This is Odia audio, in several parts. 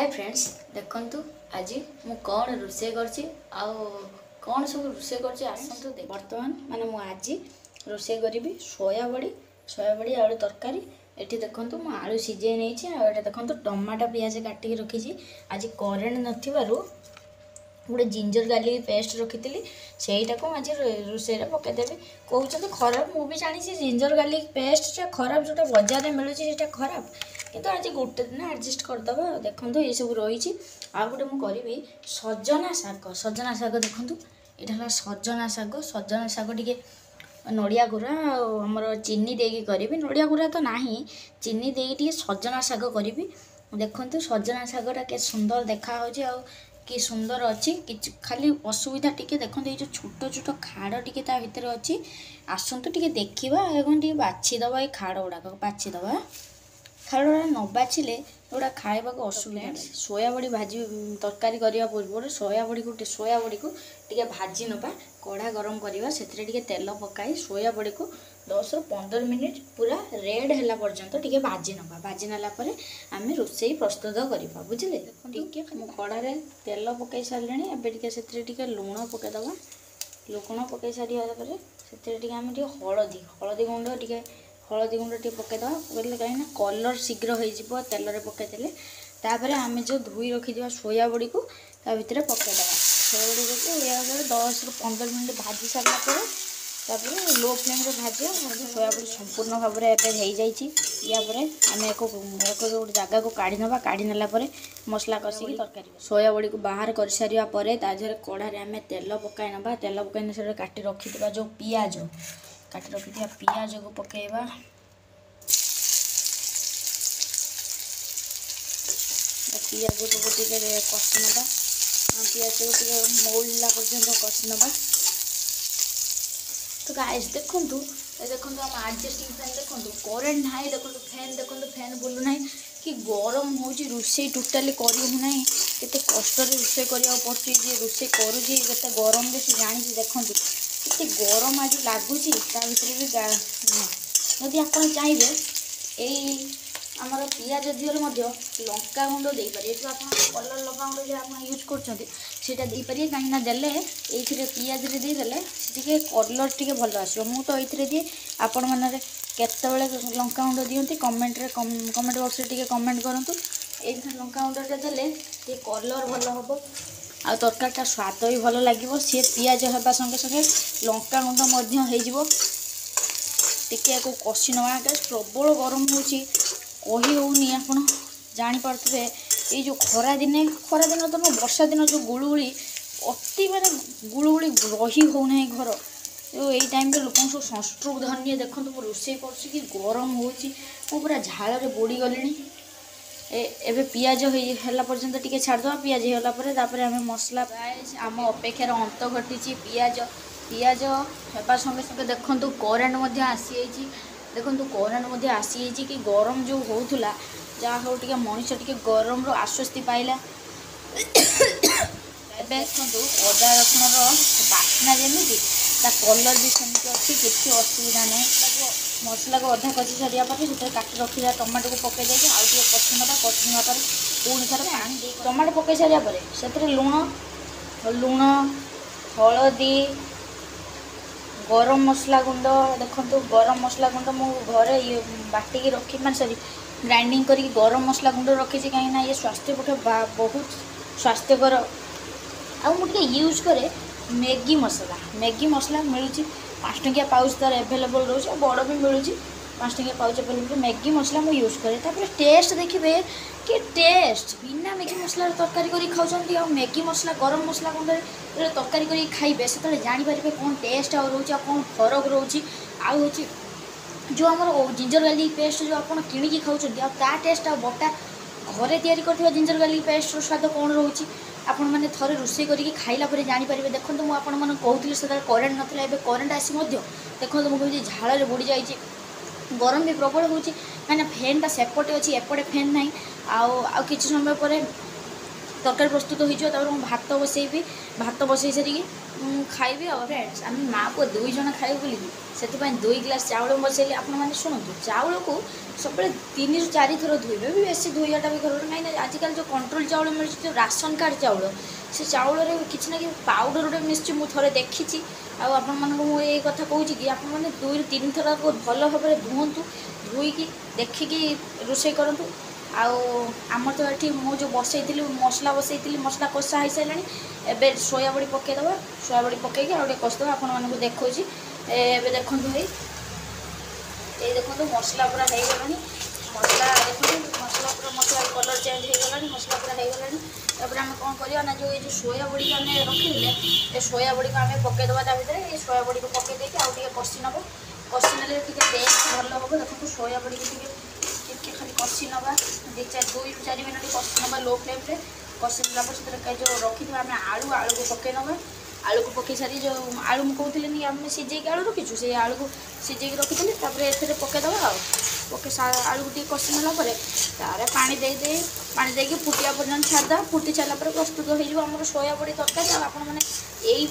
हाय फ्रेंड्स देखंतु आज मु कौन रोषे करछि आउ कौन सब रोषे करछि आसंतु देख वर्तमान माने मु आज रोषे करिवि सोयाबड़ी आलू तरकारी एठी देखंतु मु आलू सिझे नेछि आ एटा देखंतु टमाटो प्याज काटी के रखिछि आज करेंट नथिबारु गोटे जिंजर गार्लिक पेस्ट रखी सेटा को आज रोषे पकईदेवी कहते खराब मुझे जानी जिंजर गार्लिक पेस्ट खराब जोटा बजार में मिलूँ खराब किंतु आज गोटे दिन एडजस्ट करदे देखो ये सब रही आ गए मुझे सजना शाग देखो यहाँ सजना शाग टे नड़िया गुरा आमर चीनी देकी करी नड़िया गुरा तो ना चीनी देकी सजना शाग करी देखो सजना शागटा के सुंदर देखा कि सुंदर अच्छी कि खाली असुविधा टी देखते ये जो छोट छोट खाड़ टी भितर अच्छी आसतु टे देखा टे बाछीद ये खाड़ गुड़ाक बाछीद खाड़ गुड़ा न बाछिले गोटा खावा असुविधा सोयाबड़ी भाजी तरकारी करने पूर्व सोयाबड़ी को टे भाजी नवा कड़ा गरम करवा से तेल पकाई सोयाबड़ी को 10 ରୁ 15 मिनिट पूरा रेड है पर्यंत टे भाजी नवा भाजी नालापर आम रोषे प्रस्तुत करवा बुझे टे कड़े तेल पकई सारे एवं लुण पकईदे लुण पकई सारे से हलदी गुंड टे पकईदे पकड़े कहीं कलर शीघ्र हो तेल पकईदे तापर आम जो धोई रखी सोयाबड़ी को भितर पकईदे सोयाबड़ी को 10 ରୁ 15 मिनिट भाजी सारापर तापर लो फ्लेम रे भाज सोयाबड़ी संपूर्ण भाव में एवं आम एक गोटे जगह को काढ़ी ना काढ़ी नालापर मसला कषिकी तरकारी सोयाबड़ी को बाहर कर सारापर तादेह कड़े आम तेल पकाई ना तेल पकाई से काटी रखी जो पियाज काटी रखी पियाज को पकेवा पियाज को कषि ना पियाज को मौला पर्यटन कषि ना तो गाइस देखो आम एडजस्टिंग फैन देखो करेन्ट ना देखो फैन बुलू ना कि गरम हो रोषे टोटाली करना केते कष्ट रोषे करा पड़े रोषे करुँचे केते गरम से जानी देखो केते गरम आज लगुच भी जदि आप चाहिए यही आमर पियाज दिहर लंका गुंड दे पारे जो आप कलर लंका गुंड जो आप यूज कर पारे कहीं देले ये पियाज देदेले टे कलर टे भल आसो मु तो ये दिए आपण मैंने केतबेले लंका गुंड दिखती कमेंट बॉक्स टे कमेंट करूँ ये लंका गुंडा देले ये कलर भल हम आ तरकारीटा स्वाद भी भल लगे सी पियाज होगा संगे संगे लंका गुंड टिके को कषि नवा प्रबल गरम होची कही होनी आप जापारे ये जो खरा दिन तो वर्षा दिन जो गुड़गुड़ी अति माने गुड़गुड़ी रही होना घर जो यही टाइम लोक सब सनस्ट्रोक धरनी देखो मुझे रोषे कर गरम हो पूरा झाल बोड़ी गली एबे पियाज है पर्यंत टे छाड़द पियाज होगापर आम मसला आम अपेक्षार अंत घटी पियाज होगा संगे संगे देखो करेन्ट आसी देखो करेन्ट आसी कि गरम जो होता जहाँ हो टे मनीष टे गरम आश्वस्ति पाइला देखो अदा रसुण बास्ना जमी कलर भी सेमती अच्छी किसी असुविधा ना मसला को अधा कषि सारापर से काटी रखी टमाटो को पकई देखे आउ टे कषि ना पुणी थर पानी टमाटो पकई सारापर से लुण हलदी गरम मसला गुंड देखो गरम मसला गुंड मु घरे ये बाटिकी रखी मान सॉरी ग्राइंडिंग करी गरम मसला गुंड रखी कहीं ये स्वास्थ्य पक्षे बहुत स्वास्थ्यकर आ मुझे यूज करे मैगी मसला मिलूँ 5 टंकिया पाउच तार एभेलेबल रोचे बड़ भी मिलूँ 5 टंकिया पाउच एभेलेबल मैगी मसला मुझे यूज करे तापर टेस्ट देखिए कि टेस्ट बिना मैगी मसला तरकारी करी खाऊँ आ मैगी मसला गरम मसला गुंड तरकारी करी खाइबे से जानीपारे कौन टेस्ट रोचे कौन फरक रोचे आउ जो आम जिंजर गार्लिक पेस्ट जो आप किणी खाऊँ टेस्ट आ बटा घरे तैयारी कर जिंजर गार्लिक पेस्ट स्वाद कौन रोचे आपण मैंने थरे रोषे करके खाइला पर जानीपारे देखो मुझे आपण मैंने कहूँ से करेन्ट नाला एवं करेन्ट आसी देखो मुझे झाल बुड़ी जाइए गरम भी प्रबल हो कहीं फैनटा सेपटे अच्छी एपटे फैन ना आउ कि समय पर ତରକାରୀ ପ୍ରସ୍ତୁତ ହୋଇଯିବ। ତାପରେ ମୁଁ ଭାତ ବସେଇବି, ଭାତ ବସେଇ ସାରିକି ଖାଇବି। ଆଉ ଫ୍ରେଣ୍ଡସ୍ ଆମେ ମା ପୁଅ 2 ଜଣ ଖାଇବୁ ବୋଲିକି ସେଥିପାଇଁ 2 ଗ୍ଲାସ୍ ଚାଉଳ ବସେଇଲି। ଆପଣମାନେ ଶୁଣନ୍ତୁ, ଚାଉଳକୁ ସବୁବେଳେ 3 ରୁ 4 ଥର ଧୋଇବେ, ବି ବେଶୀ ଧୋଇବାଟା ବି ଘରର କାହିଁକିନା ଆଜିକାଲି ଯେଉଁ କଣ୍ଟ୍ରୋଲ ଚାଉଳ ମିଳୁଛି, ଯେଉଁ ରାସନ କାର୍ଡ଼ ଚାଉଳ, ସେ ଚାଉଳରେ କିଛି ନା କିଛି ପାଉଡ଼ର ଗୋଟେ ମିଶୁଛି, ମୁଁ ଥରେ ଦେଖିଛି। ଆଉ ଆପଣମାନଙ୍କୁ ମୁଁ ଏଇ କଥା କହୁଛି କି ଆପଣମାନେ 2 ରୁ 3 ଥର ଭଲ ଭାବରେ ଧୁଅନ୍ତୁ, ଧୋଇକି ଦେଖିକି ରୋଷେଇ କରନ୍ତୁ। ଆଉ ଆମର ତ ଏଠି ମୁଁ ଯେଉଁ ବସେଇଥିଲି ମସଲା ବସେଇଥିଲି, ମସଲା କଷା ହେଇସାରିଲାଣି। ଏବେ ସୋୟାବଡ଼ି ପକାଇଦେବା, ସୋୟାବଡ଼ି ପକାଇକି ଆଉ ଟିକେ କଷିଦେବା। ଆପଣମାନଙ୍କୁ ଦେଖାଉଛି, ଏବେ ଦେଖନ୍ତୁ ଏଇ ଦେଖନ୍ତୁ ମସଲା ପୁରା ହେଇଗଲାଣି। ମସଲା ଦେଖନ୍ତୁ, ମସଲା କଲର୍ ଚେଞ୍ଜ ହେଇଗଲାଣି, ମସଲା ପୁରା ହେଇଗଲାଣି। ତାପରେ ଆମେ କ'ଣ କରିବା ନା, ଯେଉଁ ଏଇ ଯେଉଁ ସୋୟାବଡ଼ିକୁ ଆମେ ରଖିଥିଲେ, ଏ ସୋୟାବଡ଼ିକୁ ଆମେ ପକାଇଦେବା ତା ଭିତରେ। ଏ ସୋୟାବଡ଼ିକୁ ପକାଇ ଦେଇକି ଆଉ ଟିକେ କଷି ନେବ, କଷି ନେଲେ ଟିକେ ଟେଷ୍ଟ ଭଲ ହେବ। ଦେଖନ୍ତୁ ସୋୟାବଡ଼ିକୁ ଟିକେ ଖାଲି କଷି ନେବା, 2 ରୁ 4 ମିନିଟ୍ କଷି ନେବା ଲୋ ଫ୍ଲେମ୍ରେ। କଷି ନେଲା ପରେ ସେଥିରେ ଯେଉଁ ରଖିଥିବା ଆମେ ଆଳୁକୁ ପକାଇ ନେବା। ଆଳୁକୁ ପକାଇ ସାରି ଯେଉଁ ଆଳୁ ମୁଁ କହୁଥିଲିନି ଆମେ ସିଝେଇକି ଆଳୁ ରଖିଛୁ, ସେଇ ଆଳୁକୁ ସିଝେଇକି ରଖିଥିଲି। ତାପରେ ଏଥିରେ ପକାଇଦେବା। ଆଉ ଆଳୁକୁ ଟିକେ କଷି ନେଲା ପରେ ତାପରେ ପାଣି ଦେଇକି ଫୁଟିବା ପର୍ଯ୍ୟନ୍ତ ଛାଡ଼ିଦେବା। ଫୁଟି ସାରିଲା ପରେ ପ୍ରସ୍ତୁତ ହୋଇଯିବ ଆମର ସୋୟାବଡ଼ି ତରକାରୀ। ଆଉ ଆପଣମାନେ ଏଇ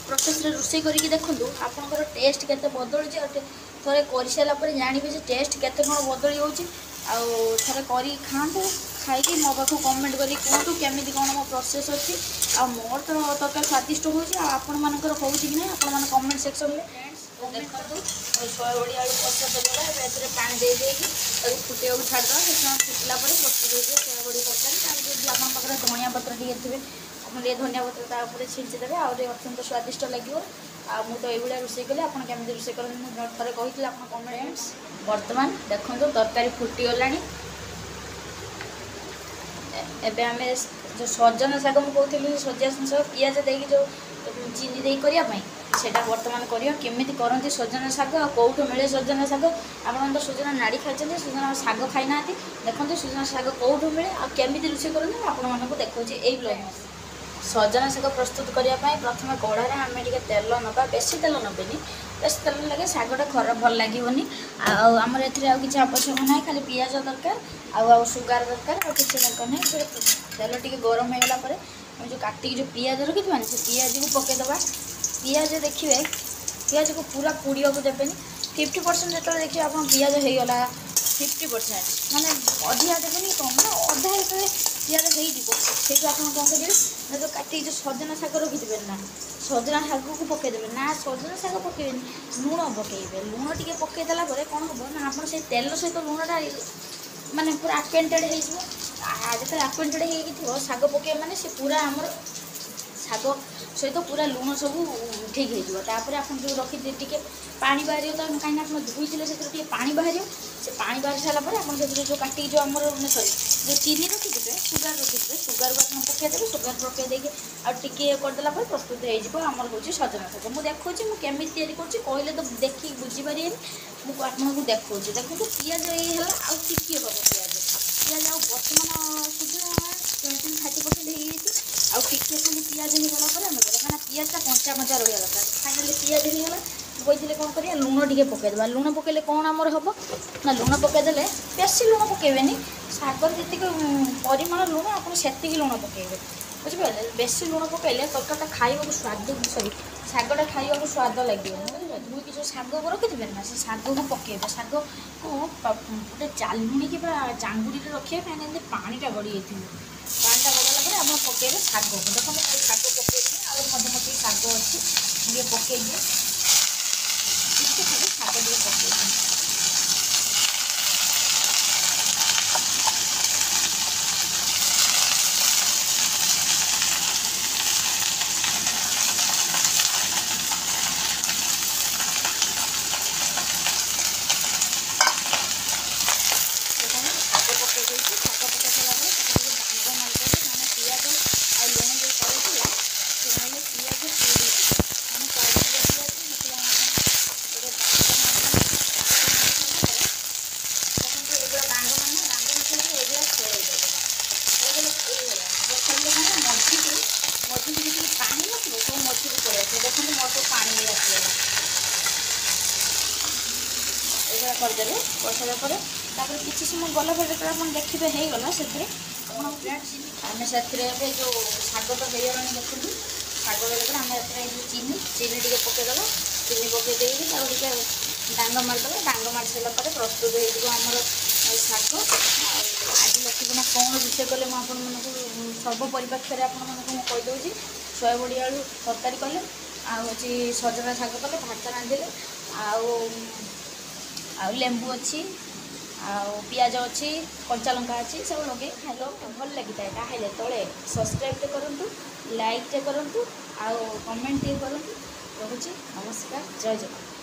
ପ୍ରୋସେସ୍ରେ ରୋଷେଇ କରିକି ଦେଖନ୍ତୁ, ଆପଣଙ୍କର ଟେଷ୍ଟ କେତେ ବଦଳୁଛି। ଆଉ ଥରେ କରିସାରିଲା ପରେ ଜାଣିବେ ଯେ ଟେଷ୍ଟ କେତେ କ'ଣ ବଦଳି ହେଉଛି। ଆଉ ଥରେ କରିକି ଖାଆନ୍ତୁ, ଖାଇକି ମୋ ପାଖକୁ କମେଣ୍ଟ କରିକି କୁହନ୍ତୁ କେମିତି କ'ଣ ମୋ ପ୍ରୋସେସ୍ ଅଛି। ଆଉ ମୋର ତ ତରକାରୀ ସ୍ୱାଦିଷ୍ଟ ହେଉଛି, ଆଉ ଆପଣମାନଙ୍କର ହେଉଛି କି ନାହିଁ ଆପଣମାନେ କମେଣ୍ଟ ସେକ୍ସନ୍ରେ ଦେଖନ୍ତୁ। ସୋୟାବଡ଼ି ଆଳୁ କଷା ସରିଗଲା। ଏବେ ଏଥିରେ ପାଣି ଦେଇକି ତାକୁ ଫୁଟିବାକୁ ଛାଡ଼ିଦେବା। ସେ ସମୟ ଫୁଟିଲା ପରେ ପ୍ରସ୍ତୁତ ହୋଇଯିବ ସୋୟାବଡ଼ି ତରକାରୀ। ତାପରେ ଯଦି ଆପଣଙ୍କ ପାଖରେ ଧନିଆ ପତ୍ର ଟିକେ ଥିବେ, ଆପଣ ଟିକେ ଧନିଆ ପତ୍ର ତା ଉପରେ ଛିଞ୍ଚି ଦେବେ, ଆଉ ଟିକେ ଅତ୍ୟନ୍ତ ସ୍ୱାଦିଷ୍ଟ ଲାଗିବ। ଆଉ ମୁଁ ତ ଏଇଭଳିଆ ରୋଷେଇ କଲି, ଆପଣ କେମିତି ରୋଷେଇ କରନ୍ତି ମୁଁ ଥରେ କହିଥିଲି, ଆପଣ କମେଣ୍ଟ। ବର୍ତ୍ତମାନ ଦେଖନ୍ତୁ ତରକାରୀ ଫୁଟିଗଲାଣି। ଏବେ ଆମେ ଯେଉଁ ସଜନା ଶାଗ ମୁଁ କହୁଥିଲି, ସଜନା ଶାଗ ପିଆଜ ଦେଇକି ଯେଉଁ ଚିନି ଦେଇକି କରିବା ପାଇଁ, ସେଇଟା ବର୍ତ୍ତମାନ କରିବା। କେମିତି କରନ୍ତି ସଜନା ଶାଗ ଆଉ କେଉଁଠୁ ମିଳେ ସଜନା ଶାଗ? ଆପଣମାନେ ତ ସଜନା ନାଡ଼ି ଖାଇଛନ୍ତି, ସଜନା ଶାଗ ଖାଇନାହାନ୍ତି। ଦେଖନ୍ତୁ ସଜନା ଶାଗ କେଉଁଠୁ ମିଳେ ଆଉ କେମିତି ରୋଷେଇ କରନ୍ତି ମୁଁ ଆପଣମାନଙ୍କୁ ଦେଖାଉଛି ଏଇ ବ୍ଲଗ୍। ସଜନା ଶାଗ ପ୍ରସ୍ତୁତ କରିବା ପାଇଁ ପ୍ରଥମେ କଢ଼ାରେ ଆମେ ଟିକେ ତେଲ ନେବା, ବେଶୀ ତେଲ ନେବେନି, ବେଶୀ ତେଲ ଲାଗେ ଶାଗଟା ଖରାପ ଭଲ ଲାଗିବନି। ଆଉ ଆମର ଏଥିରେ ଆଉ କିଛି ଆବଶ୍ୟକ ନାହିଁ, ଖାଲି ପିଆଜ ଦରକାର ଆଉ ସୁଗାର ଦରକାର, ଆଉ କିଛି ଦରକାର ନାହିଁ। ତେଲ ଟିକେ ଗରମ ହେଇଗଲା ପରେ ଆମେ ଯେଉଁ କାଟିକି ଯେଉଁ ପିଆଜ ରଖିଥିବା ସେ ପିଆଜକୁ ପକାଇଦେବା। ପିଆଜ ଦେଖିବେ, ପିଆଜକୁ ପୁରା ପୋଡ଼ିବାକୁ ଦେବେନି। 50% ଯେତେବେଳେ ଦେଖିବେ ଆପଣ ପିଆଜ ହେଇଗଲା 50%, ମାନେ ଅଧିକା ଦେବେନି କମ୍, ମାନେ ଅଧା ଯେତେବେଳେ ପିଆଜ ହେଇଯିବ ସେଇଠୁ ଆପଣ କ'ଣ କରିବେ ନା, ଯେଉଁ କାଟିକି ଯେଉଁ ସଜନା ଶାଗ ରଖିଥିବେ ନା, ସଜନା ଶାଗକୁ ପକାଇଦେବେ। ନା ସଜନା ଶାଗ ପକାଇବେନି, ଲୁଣ ପକାଇବେ। ଲୁଣ ଟିକେ ପକାଇ ଦେଲା ପରେ କ'ଣ ହେବ ନା, ଆପଣ ସେଇ ତେଲ ସହିତ ଲୁଣଟା ମାନେ ପୁରା ଆକ୍ୱେଣ୍ଟେଡ଼ ହେଇଯିବ। ଯେତେବେଳେ ଆକ୍ୱେଣ୍ଟେଡ଼ ହେଇକି ଥିବ ଶାଗ ପକାଇବା ମାନେ ସେ ପୁରା ଆମର ଶାଗ ସହିତ ପୁରା ଲୁଣ ସବୁ ଠିକ୍ ହେଇଯିବ। ତାପରେ ଆପଣ ଯେଉଁ ରଖିଥିବେ ଟିକେ ପାଣି ବାହାରିବ, ତ କାହିଁକିନା ଆପଣ ଧୋଇଥିଲେ ସେଥିରେ ଟିକେ ପାଣି ବାହାରିବ। ସେ ପାଣି ବାହାରି ସାରିଲା ପରେ ଆପଣ ସେଥିରେ ଯେଉଁ କାଟିକି ଯେଉଁ ଆମର ଯେଉଁ ଚିନି ରଖିଥିବେ, ସୁଗାର ରଖିଥିବେ, ସୁଗାରକୁ ଆପଣ ପକାଇଦେବେ। ସୁଗାର ପକାଇ ଦେଇକି ଆଉ ଟିକେ କରିଦେଲା ପରେ ପ୍ରସ୍ତୁତ ହେଇଯିବ ଆମର ହେଉଛି ସଜନା ଶାଗ। ମୁଁ ଦେଖାଉଛି ମୁଁ କେମିତି ତିଆରି କରୁଛି, କହିଲେ ତ ଦେଖିକି ବୁଝିପାରିବେନି, ମୁଁ ଆପଣଙ୍କୁ ଦେଖାଉଛି। ଦେଖନ୍ତୁ ପିଆଜ ଏଇ ହେଲା, ଆଉ ଟିକିଏ ହେବ ପିଆଜ ଆଉ ବର୍ତ୍ତମାନ ସୁଦ୍ଧା 20-30% ହେଇଯାଇଛି। ଆଉ ଟିକେ ଖାଲି ପିଆଜ ହେଇଗଲା ପରେ ଆମେ କରିବା, କାହିଁକିନା ପିଆଜଟା କଞ୍ଚା ରହିବା ଦରକାର। ଫାଇନାଲି ପିଆଜ ହେଇଗଲା, କହିଥିଲେ କ'ଣ କରିବା, ଲୁଣ ଟିକେ ପକାଇଦେବା। ଲୁଣ ପକାଇଲେ କ'ଣ ଆମର ହେବ ନା, ଲୁଣ ପକାଇଦେଲେ ବେଶୀ ଲୁଣ ପକାଇବେନି, ଶାଗର ଯେତିକି ପରିମାଣ ଲୁଣ ଆପଣ ସେତିକି ଲୁଣ ପକାଇବେ, ବୁଝିପାରିଲେ। ବେଶୀ ଲୁଣ ପକାଇଲେ ତରକାରୀଟା ଖାଇବାକୁ ଶାଗଟା ଖାଇବାକୁ ସ୍ୱାଦ ଲାଗିବନି, ବୁଝିପାରିଲେ। ଧୋଇକି ଯେଉଁ ଶାଗକୁ ରଖିଥିବେ ନା, ସେ ଶାଗକୁ ପକାଇବେ। ଶାଗକୁ ଗୋଟେ ଚାଲୁଣି କିମ୍ବା ଚାଙ୍ଗୁଡ଼ିରେ ରଖିବେ, କାହିଁକିନା ଏମିତି ପାଣିଟା ଗଡ଼ି ଯାଇଥିବ। ପାଣିଟା ଗଡ଼ିଲା ପରେ ଆପଣ ପକାଇବେ ଶାଗକୁ। ଦେଖନ୍ତୁ ମୁଁ ଶାଗ ପକାଇଦେବି, ଆଉ ମଧ୍ୟ ଶାଗ ଅଛି ଟିକେ ପକାଇଦିଏ, ଟିକେ ଖାଲି ଶାଗ ଟିକେ ପକାଇଦିଏ। କରିଦେବେ। କରିସାରିଲା ପରେ ତାପରେ କିଛି ସମୟ ଗଲା ପରେ ଯେତେବେଳେ ଆପଣ ଦେଖିବେ ହେଇଗଲା, ସେଥିରେ ଆପଣ ଆମେ ସେଥିରେ ଏବେ ଯେଉଁ ଶାଗ ତ ହେଇଗଲାଣି ଦେଖନ୍ତୁ। ଶାଗ ହେଇଗଲା ଆମେ ଏଥିରେ ଯେଉଁ ଚିନି ଟିକେ ପକାଇଦେବା। ଚିନି ପକାଇ ଦେଇକି ତାକୁ ଟିକେ ଡାଙ୍ଗ ମାରିଦେବା। ଡାଙ୍ଗ ମାରି ସାରିଲା ପରେ ପ୍ରସ୍ତୁତ ହେଇଯିବ ଆମର ଶାଗ। ଆଉ ଆଜି ଲକ୍ଷ୍ମୀପୂର୍ଣ୍ଣା କ'ଣ ରୋଷେଇ କଲେ ମୁଁ ଆପଣମାନଙ୍କୁ ସର୍ବ ପରିପ୍ରେକ୍ଷୀରେ ଆପଣମାନଙ୍କୁ ମୁଁ କହିଦେଉଛି। ସୋୟାବଡ଼ି ଆଳୁ ତରକାରୀ କଲେ, ଆଉ ହେଉଛି ସଜନା ଶାଗ କଲେ, ଭାତ ରାନ୍ଧିଲେ, ଆଉ ଲେମ୍ବୁ ଅଛି, ଆଉ ପିଆଜ ଅଛି, କଞ୍ଚା ଲଙ୍କା ଅଛି, ସବୁ ଲଗେଇ ଖାଇଲେ ଭଲ ଲାଗିଥାଏ। ତାହେଲେ ତଳେ ସବସ୍କ୍ରାଇବ୍ଟେ କରନ୍ତୁ, ଲାଇକ୍ଟେ କରନ୍ତୁ, ଆଉ କମେଣ୍ଟ ଟିକେ କରନ୍ତୁ। ରହୁଛି, ନମସ୍କାର, ଜୟ ଜଗନ୍ନାଥ।